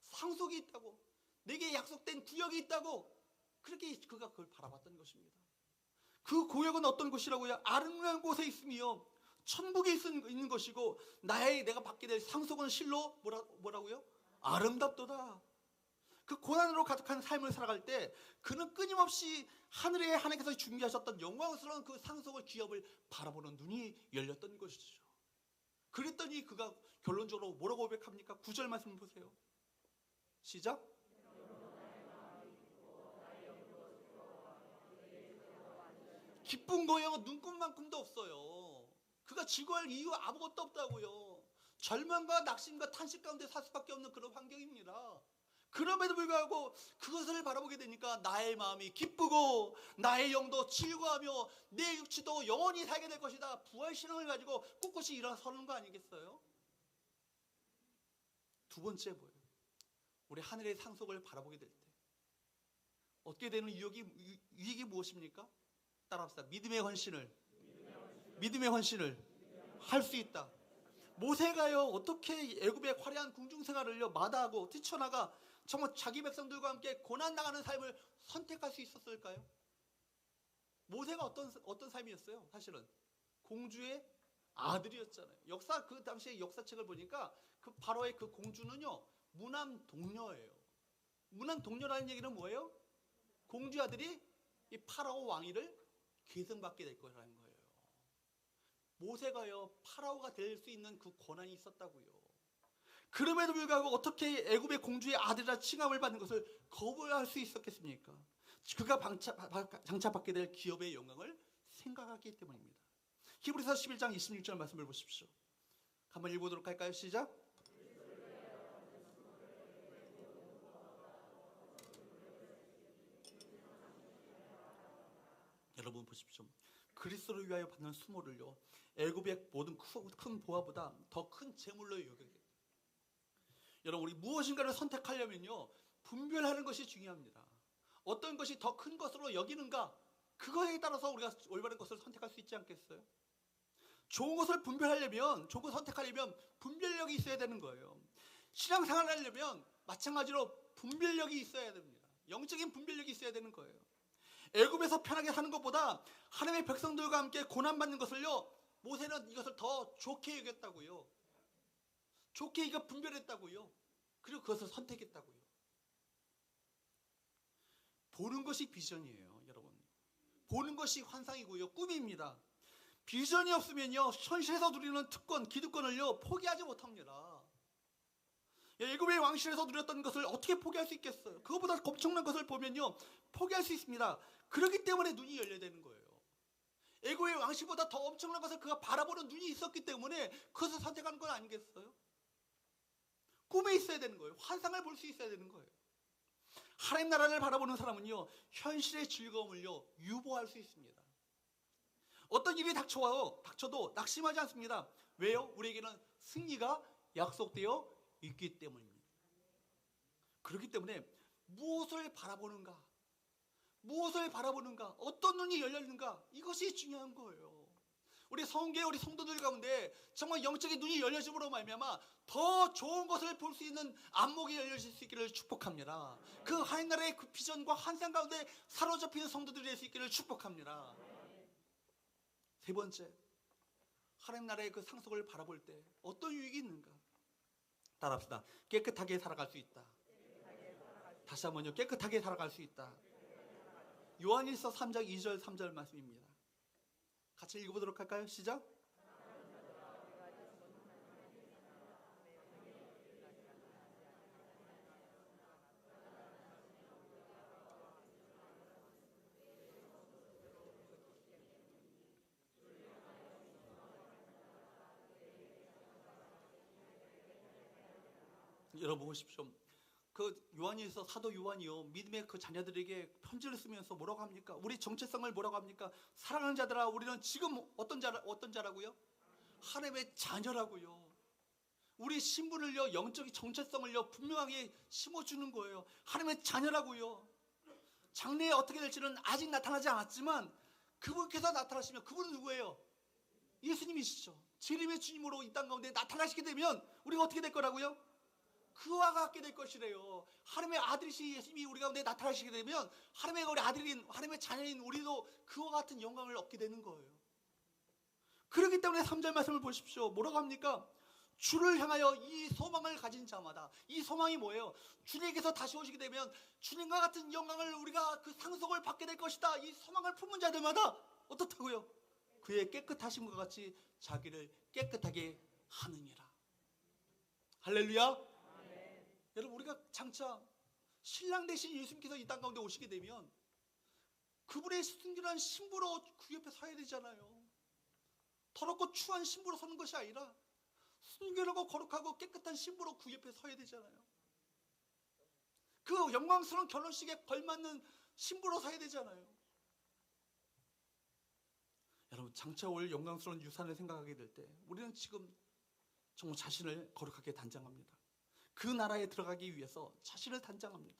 상속이 있다고, 내게 약속된 구역이 있다고, 그렇게 그가 그걸 바라봤던 것입니다. 그 구역은 어떤 곳이라고요? 아름다운 곳에 있으며 천국에 있는 것이고, 내가 받게 될 상속은 실로 뭐라고요? 아름답도다. 그 고난으로 가득한 삶을 살아갈 때 그는 끊임없이 하나님께서 준비하셨던 영광스러운 그 상속의 기업을 바라보는 눈이 열렸던 것이죠. 그랬더니 그가 결론적으로 뭐라고 고백합니까? 9절 말씀 보세요. 시작. 기쁜 거예요. 눈꽃만큼도 없어요. 그가 즐거워할 이유 아무것도 없다고요. 절망과 낙심과 탄식 가운데 살 수밖에 없는 그런 환경입니다. 그럼에도 불구하고 그것을 바라보게 되니까 나의 마음이 기쁘고 나의 영도 즐거워하며 내 육체도 영원히 살게 될 것이다. 부활신앙을 가지고 꿋꿋이 일어서는 거 아니겠어요? 두 번째 뭐예요? 우리 하늘의 상속을 바라보게 될 때 얻게 되는 유익이 무엇입니까? 따라합시다. 믿음의 헌신을 할 수 있다. 모세가요, 어떻게 애굽의 화려한 궁중 생활을요 마다하고 뛰쳐나가 정말 자기 백성들과 함께 고난당하는 삶을 선택할 수 있었을까요? 모세가 어떤 삶이었어요? 사실은 공주의 아들이었잖아요. 그 당시의 역사책을 보니까 그 바로의 그 공주는요, 무남 동녀예요. 무남 동녀라는 얘기는 뭐예요? 공주 아들이 이 파라오 왕위를 계승받게 될 거라는 거예요. 모세가요, 파라오가 될 수 있는 그 권한이 있었다고요. 그럼에도 불구하고 어떻게 애굽의 공주의 아들이라 칭함을 받는 것을 거부할 수 있었겠습니까? 그가 장차 받게 될 기업의 영광을 생각하기 때문입니다. 히브리서 11장 26절 말씀을 보십시오. 한번 읽어보도록 할까요? 시작. 여러분 보십시오. 그리스도를 위하여 받는 수모를요, 애굽의 모든 큰 보화보다 더 큰 재물로 여겨요. 여러분, 우리 무엇인가를 선택하려면요, 분별하는 것이 중요합니다. 어떤 것이 더 큰 것으로 여기는가, 그거에 따라서 우리가 올바른 것을 선택할 수 있지 않겠어요? 좋은 것을 분별하려면, 좋은 것을 선택하려면 분별력이 있어야 되는 거예요. 신앙생활을 하려면 마찬가지로 분별력이 있어야 됩니다. 영적인 분별력이 있어야 되는 거예요. 애굽에서 편하게 사는 것보다 하나님의 백성들과 함께 고난받는 것을요, 모세는 이것을 더 좋게 여겼다고요. 좋게 이거 분별했다고요. 그리고 그것을 선택했다고요. 보는 것이 비전이에요, 여러분. 보는 것이 환상이고요, 꿈입니다. 비전이 없으면요, 현실에서 누리는 특권, 기득권을요 포기하지 못합니다. 애굽의 왕실에서 누렸던 것을 어떻게 포기할 수 있겠어요? 그것보다 엄청난 것을 보면요, 포기할 수 있습니다. 그렇기 때문에 눈이 열려야 되는 거예요. 애굽의 왕실보다 더 엄청난 것을 그가 바라보는 눈이 있었기 때문에 그것을 선택하는 건 아니겠어요? 꿈에 있어야 되는 거예요. 환상을 볼 수 있어야 되는 거예요. 하나님 나라를 바라보는 사람은요, 현실의 즐거움을요, 유보할 수 있습니다. 어떤 일이 닥쳐도 낙심하지 않습니다. 왜요? 우리에게는 승리가 약속되어 있기 때문입니다. 그렇기 때문에 무엇을 바라보는가, 어떤 눈이 열렸는가, 이것이 중요한 거예요. 우리 성계, 우리 성도들 가운데 정말 영적인 눈이 열려짐으로 말미암아 더 좋은 것을 볼 수 있는 안목이 열려질 수 있기를 축복합니다. 그 하나님 나라의 그 비전과 환상 가운데 사로잡히는 성도들이 될 수 있기를 축복합니다. 세 번째, 하나님 나라의 그 상속을 바라볼 때 어떤 유익이 있는가? 따라합시다. 깨끗하게 살아갈 수 있다. 다시 한번요. 깨끗하게 살아갈 수 있다. 요한일서 3장 2절 3절 말씀입니다. 같이 읽어보도록 할까요? 시작. 여러분 보십시오. 그 요한일서 사도 요한이요, 믿음의 그 자녀들에게 편지를 쓰면서 뭐라고 합니까? 우리 정체성을 뭐라고 합니까? 사랑하는 자들아, 우리는 지금 어떤 자라고요? 하나님의 자녀라고요. 우리 신분을요, 영적인 정체성을요, 분명하게 심어주는 거예요. 하나님의 자녀라고요. 장래에 어떻게 될지는 아직 나타나지 않았지만 그분께서 나타나시면, 그분은 누구예요? 예수님이시죠. 재림의 주님으로 이 땅 가운데 나타나시게 되면 우리가 어떻게 될 거라고요? 그와 같게 될 것이래요. 하나님의 아들이신 예수님이 우리 가운데 나타나시게 되면 하나님의 우리 아들인, 하나님의 자녀인 우리도 그와 같은 영광을 얻게 되는 거예요. 그렇기 때문에 3절 말씀을 보십시오. 뭐라고 합니까? 주를 향하여 이 소망을 가진 자마다. 이 소망이 뭐예요? 주님께서 다시 오시게 되면 주님과 같은 영광을, 우리가 그 상속을 받게 될 것이다. 이 소망을 품은 자들마다 어떻다고요? 그의 깨끗하심과 같이 자기를 깨끗하게 하느니라. 할렐루야. 여러분, 우리가 장차 신랑 대신 예수님께서 이 땅 가운데 오시게 되면 그분의 순결한 신부로 그 옆에 서야 되잖아요. 더럽고 추한 신부로 서는 것이 아니라 순결하고 거룩하고 깨끗한 신부로 그 옆에 서야 되잖아요. 그 영광스러운 결혼식에 걸맞는 신부로 서야 되잖아요. 여러분, 장차 올 영광스러운 유산을 생각하게 될 때 우리는 지금 정말 자신을 거룩하게 단장합니다. 그 나라에 들어가기 위해서 자신을 단장합니다.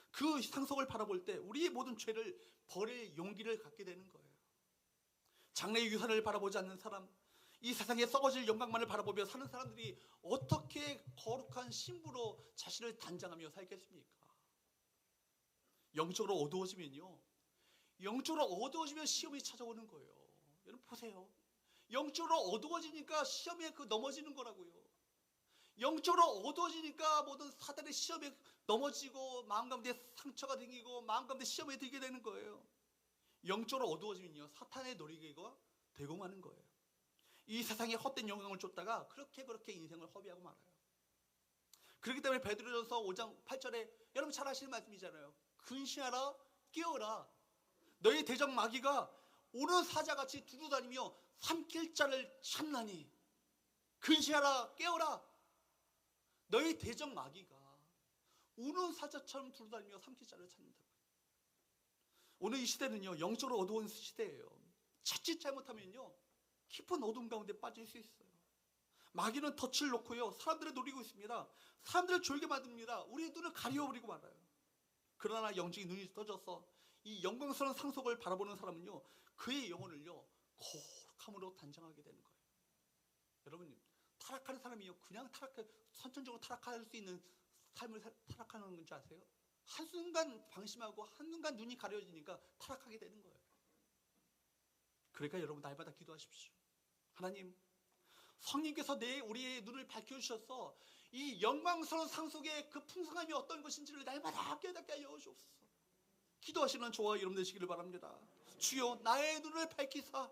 그 상속을 바라볼 때 우리의 모든 죄를 버릴 용기를 갖게 되는 거예요. 장래의 유산을 바라보지 않는 사람, 이 세상에 썩어질 영광만을 바라보며 사는 사람들이 어떻게 거룩한 신부로 자신을 단장하며 살겠습니까? 영적으로 어두워지면요, 영적으로 어두워지면 시험이 찾아오는 거예요. 여러분 보세요. 영적으로 어두워지니까 시험에 넘어지는 거라고요. 영적으로 어두워지니까 모든 사단의 시험에 넘어지고 마음 가운데 상처가 생기고 마음 가운데 시험에 들게 되는 거예요. 영적으로 어두워지면요, 사탄의 놀이개가 되고 마는 거예요. 이 세상에 헛된 영광을 쫓다가 그렇게 인생을 허비하고 말아요. 그렇기 때문에 베드로전서 5장 8절에 여러분 잘 아시는 말씀이잖아요. 근신하라, 깨어라. 너희 대적 마귀가 오는 사자같이 두루다니며 삼킬 자를 찾나니. 근신하라, 깨어라. 너희 대적 마귀가 우는 사자처럼 두루다니며 삼킬 자를 찾는다고요. 오늘 이 시대는요, 영적으로 어두운 시대예요. 자칫 잘못하면요, 깊은 어둠 가운데 빠질 수 있어요. 마귀는 덫을 놓고요, 사람들을 노리고 있습니다. 사람들을 졸게 만듭니다. 우리의 눈을 가려버리고 말아요. 그러나 영적인 눈이 떠져서 이 영광스러운 상속을 바라보는 사람은요, 그의 영혼을요, 거룩함으로 단장하게 되는 거예요. 여러분, 타락하는 사람이요, 그냥 선천적으로 타락할 수 있는 삶을 타락하는 건지 아세요? 한순간 방심하고 한순간 눈이 가려지니까 타락하게 되는 거예요. 그러니까 여러분, 날마다 기도하십시오. 하나님, 성령께서 우리의 눈을 밝혀주셔서 이 영광스러운 상속의 그 풍성함이 어떤 것인지를 날마다 깨닫게 하여 주옵소서. 기도하시는 저와 여러분 되시기를 바랍니다. 주여, 나의 눈을 밝히사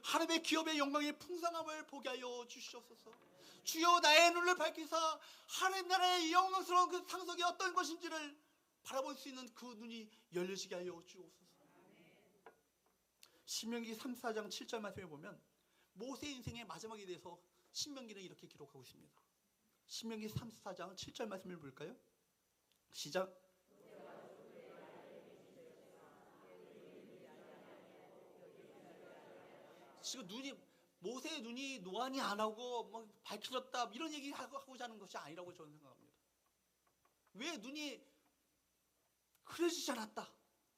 하나님의 기업의 영광의 풍성함을 보게 하여 주시옵소서. 주여 나의 눈을 밝히사 하나님 나라의 영광스러운 그 상속이 어떤 것인지를 바라볼 수 있는 그 눈이 열리시게 하여 주옵소서. 신명기 3, 4장 7절 말씀에 보면 모세 인생의 마지막에 대해서 신명기는 이렇게 기록하고 있습니다. 신명기 3, 4장 7절 말씀을 볼까요? 시작. 지금 모세의 눈이 노안이 안 하고 뭐 밝혀졌다 이런 얘기 하고자 하는 것이 아니라고 저는 생각합니다. 왜 눈이 흐려지지 않았다?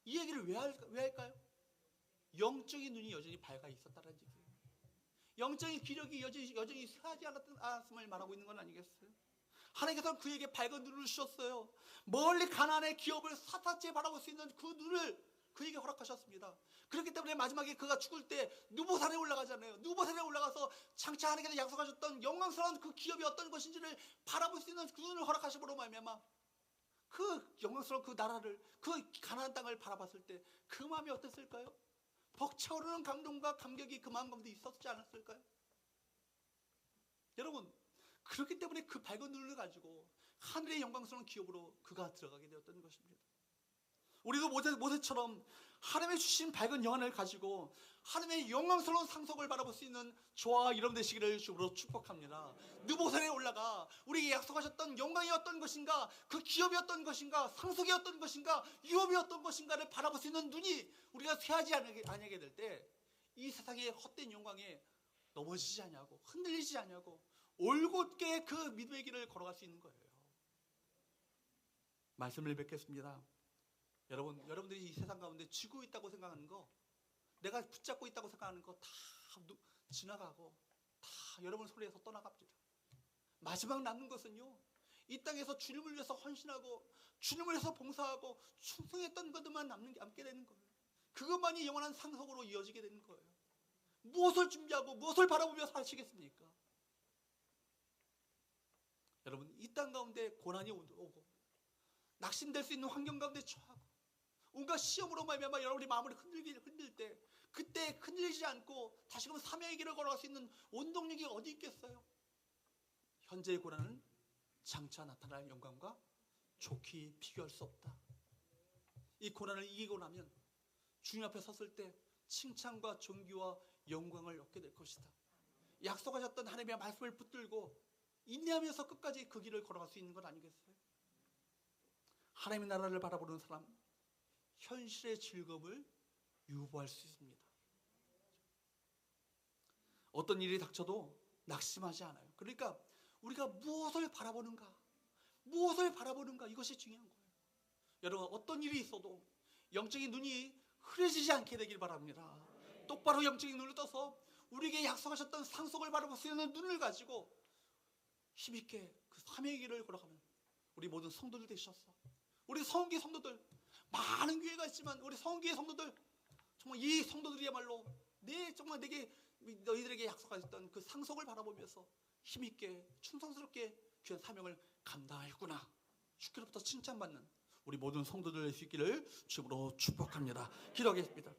이 얘기를 왜 할까요? 영적인 눈이 여전히 밝아 있었다는 얘기예요. 영적인 기력이 여전히 쇠하지 않았음을 말하고 있는 건 아니겠어요? 하나님께서는 그에게 밝은 눈을 주셨어요. 멀리 가나안의 기업을 사탄째 바라볼 수 있는 그 눈을 그에게 허락하셨습니다. 그렇기 때문에 마지막에 그가 죽을 때 누보산에 올라가잖아요. 누보산에 올라가서 장차 하나님께서 약속하셨던 영광스러운 그 기업이 어떤 것인지를 바라볼 수 있는 그 눈을 허락하심으로 말미암아 그 영광스러운 그 나라를, 그 가나안 땅을 바라봤을 때 그 마음이 어땠을까요? 벅차오르는 감동과 감격이 그 마음 가운데 있었지 않았을까요? 여러분, 그렇기 때문에 그 밝은 눈을 가지고 하늘의 영광스러운 기업으로 그가 들어가게 되었던 것입니다. 우리도 모세처럼 하나님의 주신 밝은 영안을 가지고 하나님의 영광스러운 상속을 바라볼 수 있는 저와 여러분 되시기를 주로 축복합니다. 느보산에 올라가 우리에게 약속하셨던 영광이 어떤 것인가, 그 기업이 어떤 것인가, 상속이 어떤 것인가, 유업이 어떤 것인가를 바라볼 수 있는 눈이 우리가 쇠하지 않게 될 때 이 세상의 헛된 영광에 넘어지지 않냐고, 흔들리지 않냐고 올곧게 그 믿음의 길을 걸어갈 수 있는 거예요. 말씀을 뵙겠습니다. 여러분들이 이 세상 가운데 쥐고 있다고 생각하는 거, 내가 붙잡고 있다고 생각하는 거 다 지나가고 다 여러분 손에서 떠나갑니다. 마지막 남는 것은요, 이 땅에서 주님을 위해서 헌신하고 주님을 위해서 봉사하고 충성했던 것들만 남게 되는 거예요. 그것만이 영원한 상속으로 이어지게 되는 거예요. 무엇을 준비하고 무엇을 바라보며 사시겠습니까? 여러분, 이 땅 가운데 고난이 오고 낙심될 수 있는 환경 가운데 처하고 온갖 시험으로 말미암아 여러분이 마음을 흔들 때, 그때 흔들리지 않고 다시금 사명의 길을 걸어갈 수 있는 원동력이 어디 있겠어요? 현재의 고난은 장차 나타날 영광과 좋게 비교할 수 없다. 이 고난을 이기고 나면 주님 앞에 섰을 때 칭찬과 존귀와 영광을 얻게 될 것이다. 약속하셨던 하나님의 말씀을 붙들고 인내하면서 끝까지 그 길을 걸어갈 수 있는 건 아니겠어요? 하나님의 나라를 바라보는 사람, 현실의 즐거움을 유보할 수 있습니다. 어떤 일이 닥쳐도 낙심하지 않아요. 그러니까 우리가 무엇을 바라보는가 이것이 중요한 거예요. 여러분, 어떤 일이 있어도 영적인 눈이 흐려지지 않게 되길 바랍니다. 똑바로 영적인 눈을 떠서 우리에게 약속하셨던 상속을 바라볼 수 있는 눈을 가지고 힘있게 그 사명의 길을 걸어가면 우리 모든 성도들 되셨어. 우리 성기 성도들, 많은 교회가 있지만 우리 성기의 성도들, 정말 이 성도들이야말로 정말 너희들에게 약속하셨던 그 상속을 바라보면서 힘있게 충성스럽게 귀한 사명을 감당하였구나, 주께로부터 칭찬받는 우리 모든 성도들 될 수 있기를 주로 축복합니다. 기도하겠습니다.